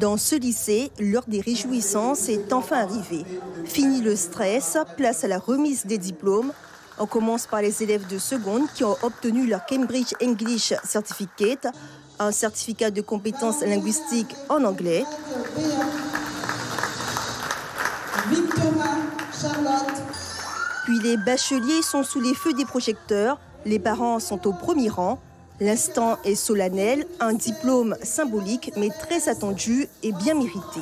Dans ce lycée, l'heure des réjouissances est enfin arrivée. Fini le stress, place à la remise des diplômes. On commence par les élèves de seconde qui ont obtenu leur Cambridge English Certificate, un certificat de compétences linguistiques en anglais. Puis les bacheliers sont sous les feux des projecteurs. Les parents sont au premier rang. L'instant est solennel, un diplôme symbolique mais très attendu et bien mérité.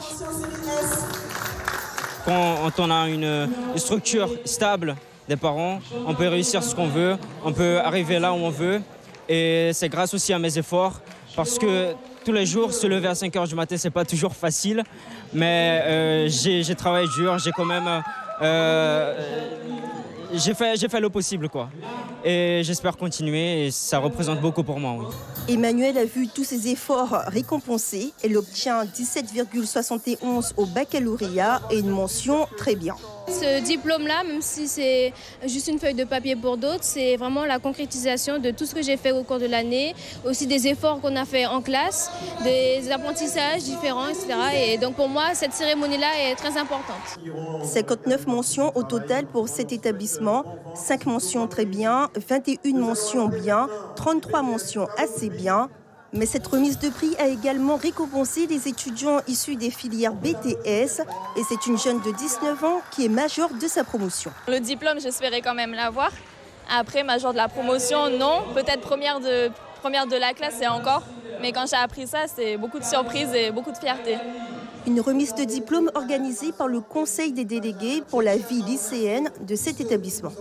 Quand on a une structure stable des parents, on peut réussir ce qu'on veut, on peut arriver là où on veut. Et c'est grâce aussi à mes efforts, parce que tous les jours, se lever à 5 h du matin, c'est pas toujours facile. Mais j'ai travaillé dur, j'ai quand même... j'ai fait le possible, quoi. Et j'espère continuer et ça représente beaucoup pour moi, oui. Emmanuelle a vu tous ses efforts récompensés. Elle obtient 17,71 au baccalauréat et une mention très bien. Ce diplôme-là, même si c'est juste une feuille de papier pour d'autres, c'est vraiment la concrétisation de tout ce que j'ai fait au cours de l'année, aussi des efforts qu'on a fait en classe, des apprentissages différents, etc. Et donc pour moi, cette cérémonie-là est très importante. 59 mentions au total pour cet établissement, 5 mentions très bien, 21 mentions bien, 33 mentions assez bien. Mais cette remise de prix a également récompensé les étudiants issus des filières BTS et c'est une jeune de 19 ans qui est majeure de sa promotion. Le diplôme, j'espérais quand même l'avoir. Après, majeure de la promotion, non. Peut-être première de la classe, c'est encore. Mais quand j'ai appris ça, c'était beaucoup de surprises et beaucoup de fierté. Une remise de diplôme organisée par le Conseil des délégués pour la vie lycéenne de cet établissement.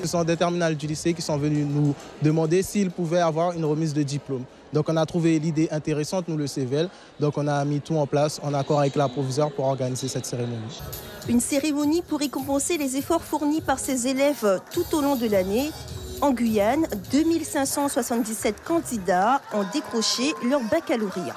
Ce sont des terminales du lycée qui sont venus nous demander s'ils pouvaient avoir une remise de diplôme. Donc on a trouvé l'idée intéressante, nous le CVL. Donc on a mis tout en place en accord avec la proviseure pour organiser cette cérémonie. Une cérémonie pour récompenser les efforts fournis par ces élèves tout au long de l'année. En Guyane, 2577 candidats ont décroché leur baccalauréat.